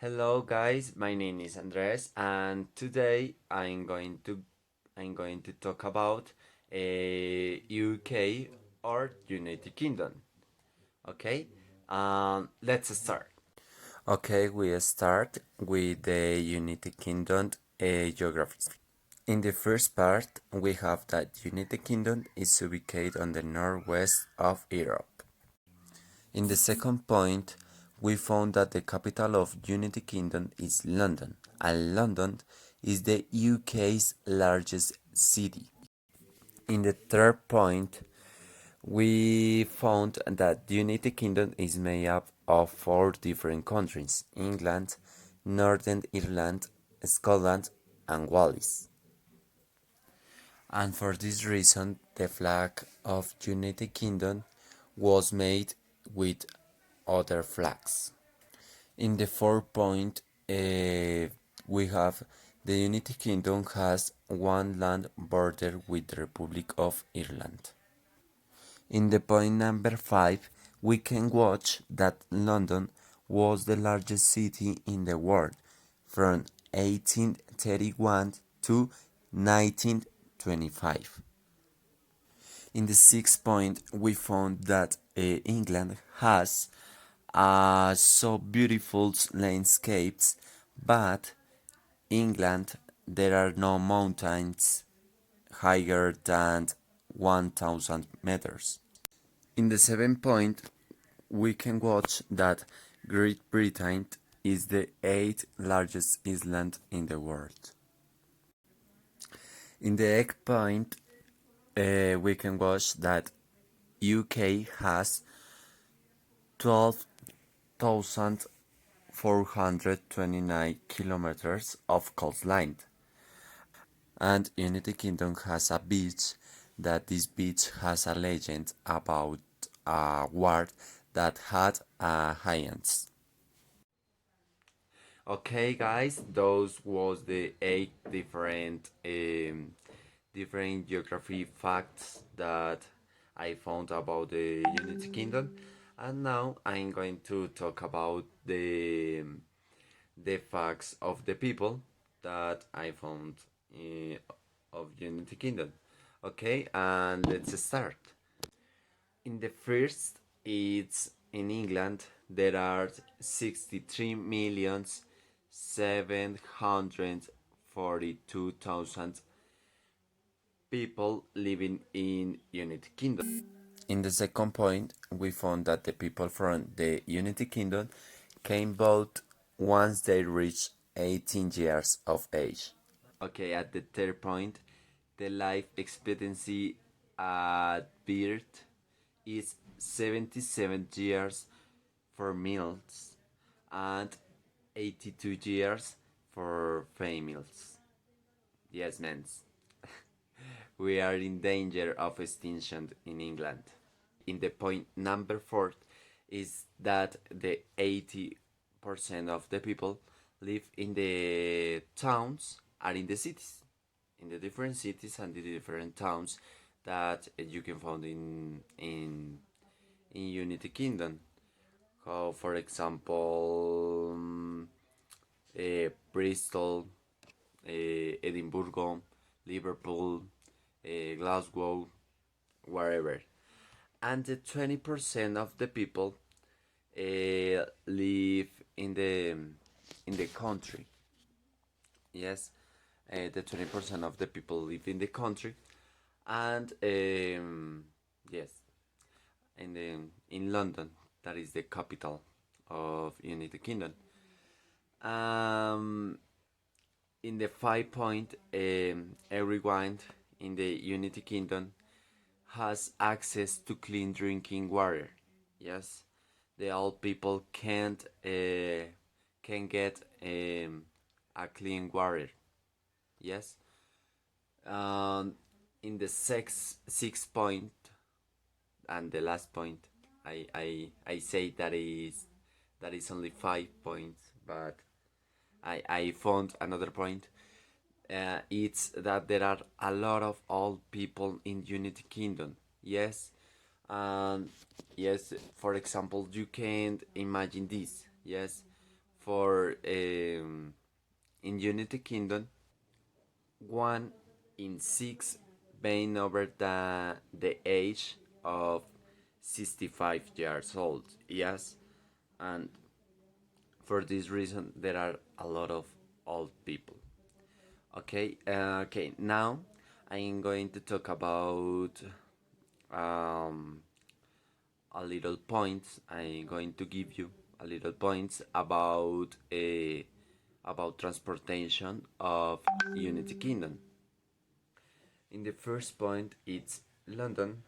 Hello guys, my name is Andres and today I'm going to talk about UK or United Kingdom. Okay? Let's start. Okay, we start with the United Kingdom geography. In the first part, we have that United Kingdom is ubicated on the northwest of Europe. In the second point, we found that the capital of United Kingdom is London, and London is the UK's largest city. In the third point, we found that the United Kingdom is made up of four different countries: England, Northern Ireland, Scotland, and Wales. And for this reason, the flag of United Kingdom was made with other flags. In the fourth point, we have the United Kingdom has one land border with the Republic of Ireland. In the point number 5, we can watch that London was the largest city in the world from 1831 to 1925. In the sixth point, we found that England has so beautiful landscapes, but England there are no mountains higher than 1000 meters. In the seventh point, we can watch that Great Britain is the eighth largest island in the world. In the eighth point, we can watch that UK has 12,429 kilometers of coastline, and United Kingdom has a beach that this beach has a legend about a war that had giants. Okay, guys, those was the 8 different geography facts that I found about the United Kingdom, and now I'm going to talk about the facts of the people that I found of United Kingdom. Okay, and let's start. In the first, it's in England. There are 63 millions 742,000 people living in United Kingdom. In the second point, we found that the people from the United Kingdom came vote once they reached 18 years of age. Okay, at the third point, the life expectancy at birth is 77 years for males and 82 years for females. Yes, men. We are in danger of extinction in England. In the point number 4 is that the 80% of the people live in the towns are in the cities, in the different cities and the different towns that you can find in United Kingdom. For example, Bristol, Edinburgh, Liverpool, Glasgow, wherever. And the 20% of the people live in the country. Yes, the 20% of the people live in the country, and yes, in London, that is the capital of United Kingdom. Um, in the 5 point, everyone in the United Kingdom has access to clean drinking water. Yes, the old people can get a clean water. Yes. Um, in the sixth point and the last point, I say that is only 5 points, but I found another point. It's that there are a lot of old people in United Kingdom. Yes, yes. For example, you can imagine this. Yes, for in Unity Kingdom, 1 in 6 being over the age of 65 years old. Yes, and for this reason, there are a lot of old people. Okay, now I'm going to talk about um, a little points. I'm going to give you a little points about transportation of Unity Kingdom. In the first point, it's London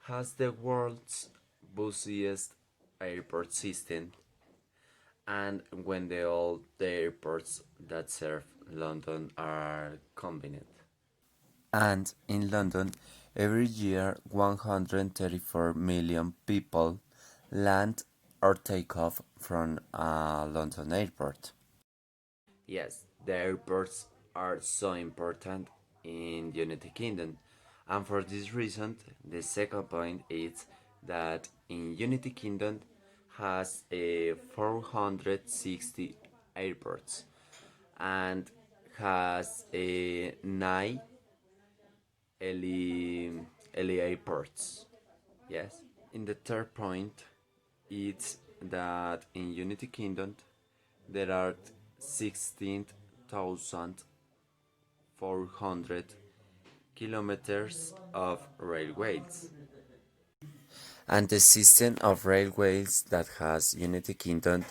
has the world's busiest airport system, and when all the airports that serve London are combined. And in London, every year 134 million people land or take off from a London airport. Yes, the airports are so important in the United Kingdom, and for this reason, the second point is that in United Kingdom has a 460 airports and has a 9 LE airports. Yes. In the third point, it's that in United Kingdom there are 16,400 kilometers of railways. And the system of railways that has United Kingdom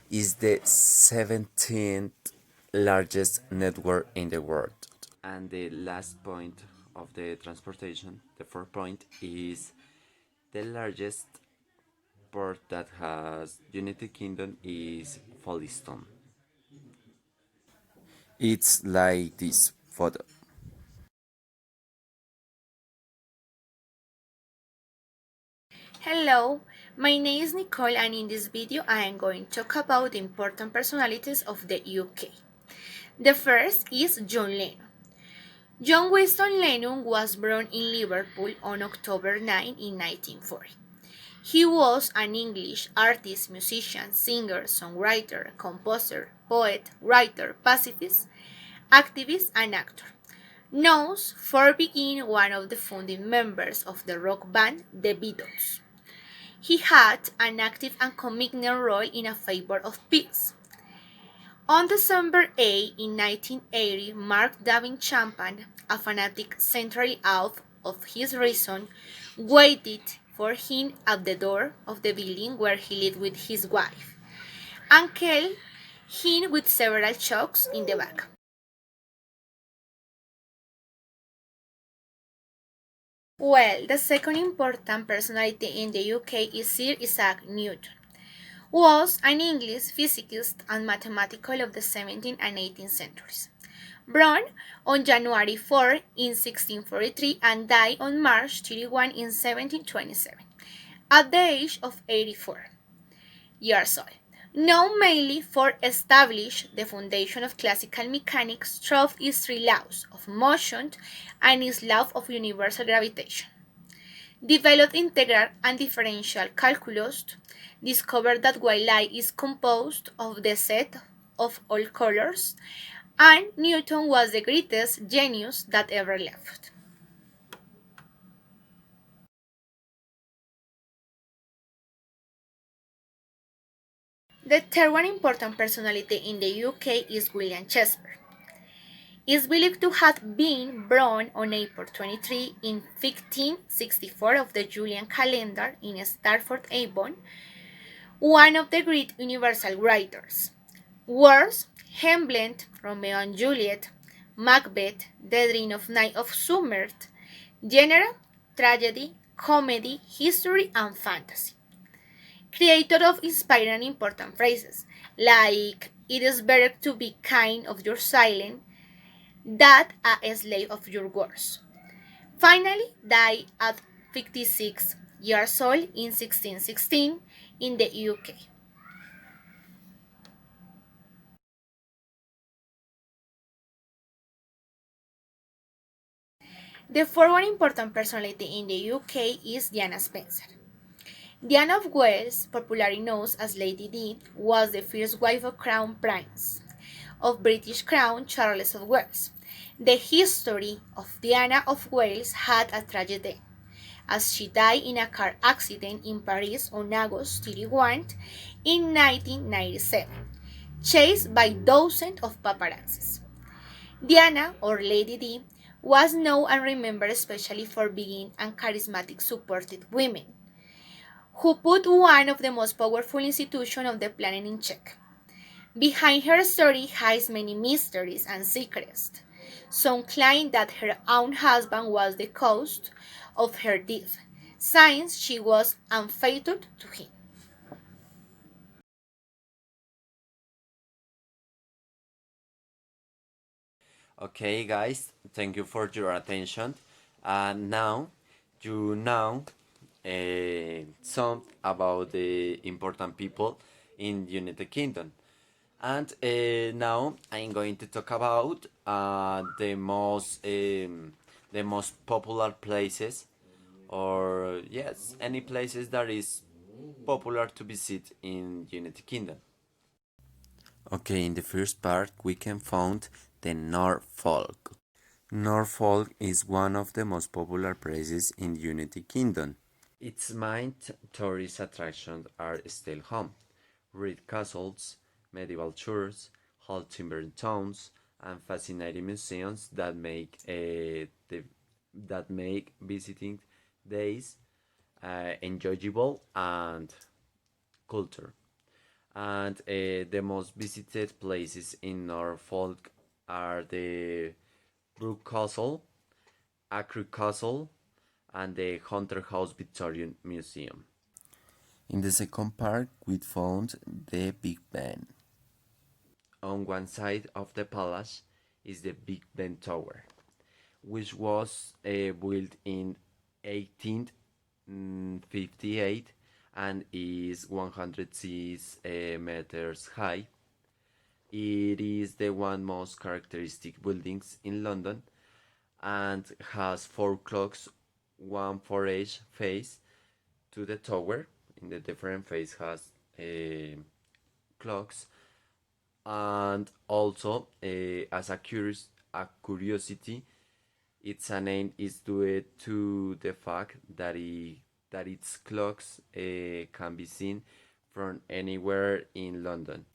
is the 17th largest network in the world. And the last point of the transportation, the fourth point, is the largest port that has United Kingdom is Folkestone. It's like this photo. Hello, my name is Nicole and in this video I am going to talk about the important personalities of the UK. The first is John Lennon. John Winston Lennon was born in Liverpool on October 9 in 1940. He was an English artist, musician, singer, songwriter, composer, poet, writer, pacifist, activist, and actor. Known for being one of the founding members of the rock band The Beatles. He had an active and committed role in a favor of peace. On December 8, in 1980, Mark David Chapman, a fanatic centrally out of his reason, waited for him at the door of the building where he lived with his wife and killed him with several shocks in the back. Well, the second important personality in the UK is Sir Isaac Newton. Was an English physicist and mathematician of the 17th and 18th centuries. Born on January 4 in 1643 and died on March 31 in 1727, at the age of 84 years old. Known mainly for establishing the foundation of classical mechanics through its three laws of motion and its law of universal gravitation. Developed integral and differential calculus, discovered that white light is composed of the set of all colors, and Newton was the greatest genius that ever lived. The third one important personality in the UK is William Shakespeare. Is believed to have been born on April 23 in 1564 of the Julian calendar in Stratford-Avon, one of the great universal writers. Works: Hamlet, Romeo and Juliet, Macbeth, The Dream of Night of Summer, genre, tragedy, comedy, history, and fantasy. Creator of inspiring and important phrases like "It is better to be kind of your silence than a slave of your words." Finally, died at 56 years old in 1616 in the UK. The fourth one important personality in the UK is Diana Spencer. Diana of Wales, popularly known as Lady Di, was the first wife of Crown Prince of British Crown Charles of Wales. The history of Diana of Wales had a tragedy, as she died in a car accident in Paris on August 31 in 1997, chased by dozens of paparazzis. Diana, or Lady Di, was known and remembered especially for being a charismatic supported woman who put one of the most powerful institutions of the planet in check. Behind her story hides many mysteries and secrets. Some claim that her own husband was the cause of her death, since she was unfaithful to him. Okay, guys, thank you for your attention. And now you know some about the important people in United Kingdom. And now I'm going to talk about the most popular places, or yes, any places that is popular to visit in United Kingdom. Okay, in the first part we can find the Norfolk. Norfolk is one of the most popular places in the United Kingdom. Its main tourist attractions are still home, Reed castles, medieval churches, old timber towns, and fascinating museums that make visiting days enjoyable and culture. And the most visited places in Norfolk are the Brook Castle, Acre Castle, and the Hunter House Victorian Museum. In the second part, we found the Big Ben. On one side of the palace is the Big Ben Tower, which was built in 1858 and is 106 meters high. It is the one most characteristic buildings in London and has four clocks, one for each face to the tower. In the different face has clocks, and also as a curiosity, its name is due to the fact that its clocks can be seen from anywhere in London.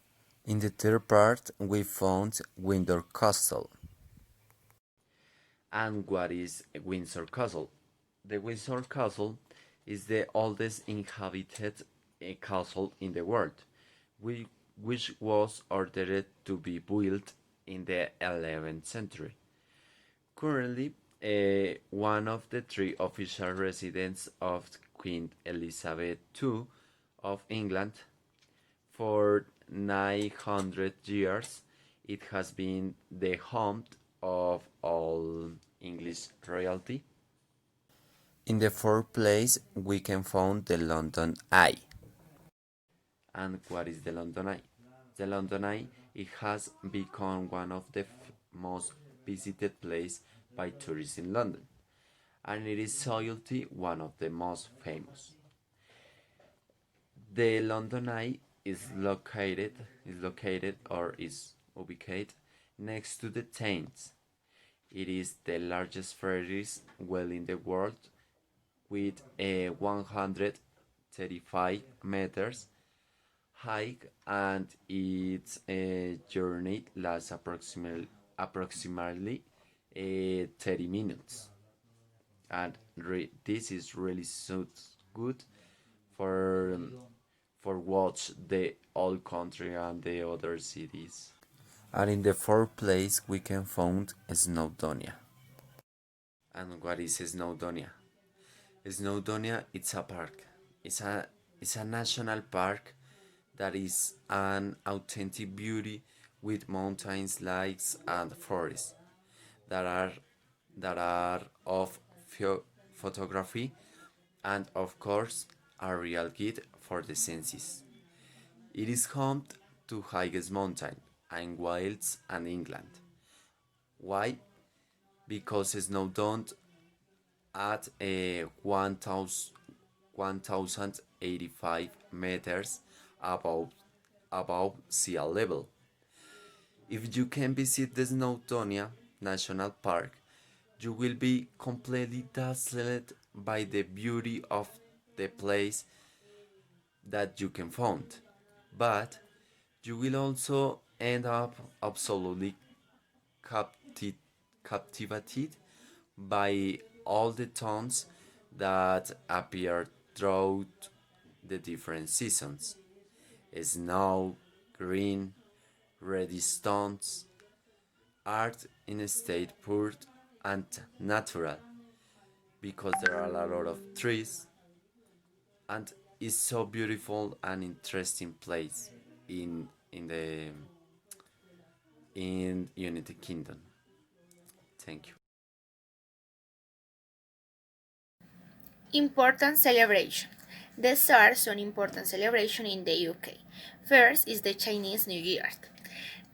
In the third part, we found Windsor Castle. And what is Windsor Castle? The Windsor Castle is the oldest inhabited castle in the world, which was ordered to be built in the 11th century. Currently, one of the three official residences of Queen Elizabeth II of England. For 900 years, it has been the home of all English royalty. In the fourth place, we can find the London Eye. And what is the London Eye? The London Eye, it has become one of the most visited places by tourists in London, and it is certainly one of the most famous. The London Eye is ubicated next to the Thames. It is the largest Ferris well in the world, with a 135 meters high, and its journey lasts approximately 30 minutes. And this is really so good for watch the old country and the other cities. And in the fourth place, we can find Snowdonia. And what is Snowdonia? Snowdonia, it's a park. It's a it's a national park that is an authentic beauty with mountains, lakes, and forests that are of photography and of course a real guide for the senses. It is home to highest mountain and Wales and England. Why? Because Snowdon at a 1085 meters above sea level. If you can visit the Snowdonia National Park, you will be completely dazzled by the beauty of the place that you can find. But you will also end up absolutely capti- captivated by all the tones that appear throughout the different seasons: snow, green, reddy stones, art in a state pure and natural, because there are a lot of trees, and it's so beautiful and interesting place in Unity Kingdom. Thank you. Important celebration. These are some important celebrations in the UK. First is the Chinese New Year.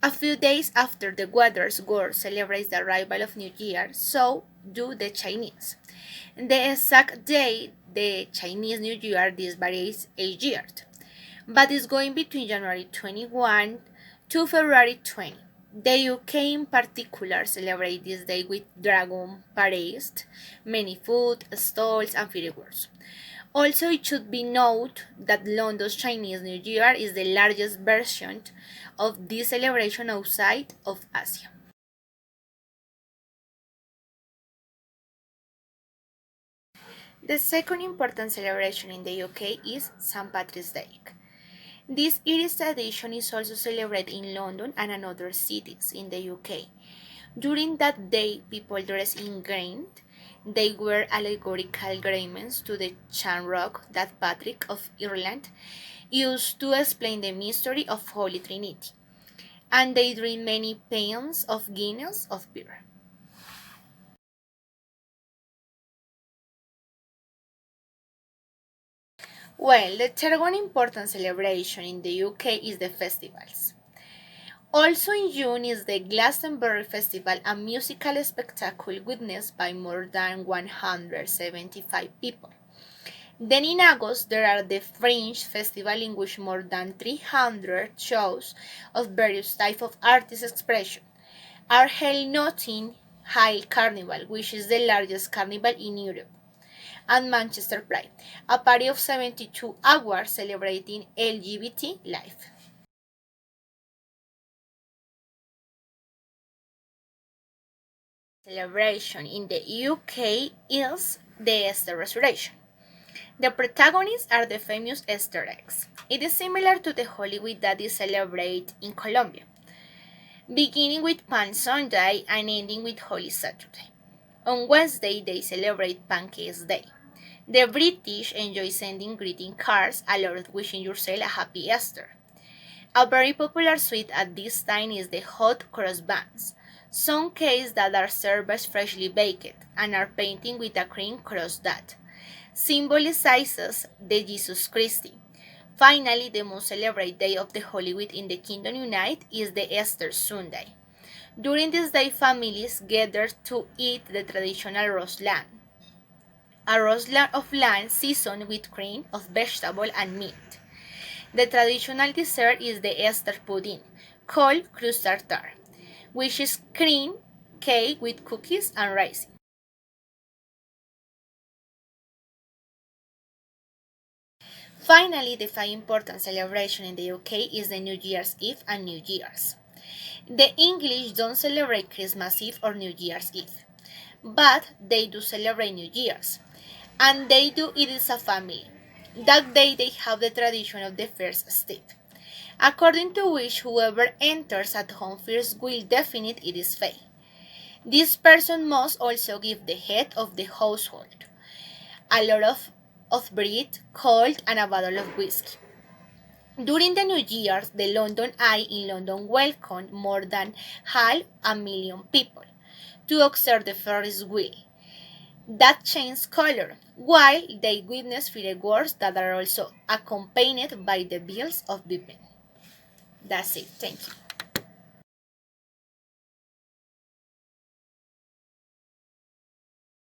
A few days after the Waters World celebrates the arrival of New Year, so do the Chinese. The exact day the Chinese New Year this varies each year, but is going between January 21 to February 20. The UK in particular celebrate this day with dragon parades, many food stalls and fireworks. Also, it should be noted that London's Chinese New Year is the largest version of this celebration outside of Asia. The second important celebration in the UK is St. Patrick's Day. This Irish tradition is also celebrated in London and other cities in the UK. During that day, people dress in green. They wear allegorical garments to the shamrock that Patrick of Ireland used to explain the mystery of Holy Trinity, and they drink many pints of Guinness of beer. Well, the third one important celebration in the UK is the festivals. Also in June is the Glastonbury Festival, a musical spectacle witnessed by more than 175 people. Then in August there are the Fringe Festival, in which more than 300 shows of various types of artist expression are held. Notting Hill Carnival, which is the largest carnival in Europe, and Manchester Pride, a party of 72 hours celebrating LGBT life. Celebration in the UK is the Easter Resurrection. The protagonists are the famous Easter eggs. It is similar to the Holy Week that is celebrated in Colombia, beginning with Palm Sunday and ending with Holy Saturday. On Wednesday, they celebrate Pancakes Day. The British enjoy sending greeting cards, a lot wishing yourself a happy Easter. A very popular sweet at this time is the hot cross buns, some cakes that are served as freshly baked and are painted with a cream cross that symbolizes the Jesus Christ. Finally, the most celebrated day of the Holy Week in the Kingdom United is the Easter Sunday. During this day, families gather to eat the traditional roast lamb, a roast of lamb seasoned with cream of vegetable and meat. The traditional dessert is the Easter pudding, called crust tartare, which is cream cake with cookies and rice. Finally, the five important celebration in the UK is the New Year's Eve and New Year's. The English don't celebrate Christmas Eve or New Year's Eve, but they do celebrate New Year's, and they do it as a family. That day they have the tradition of the first step, according to which whoever enters at home first will define its fate. This person must also give the head of the household a lot of bread, cold, and a bottle of whiskey. During the New Year, the London Eye in London welcomed more than 500,000 people to observe the Ferris wheel that changed color, while they witnessed fireworks that are also accompanied by the bells of Bippen. That's it. Thank you.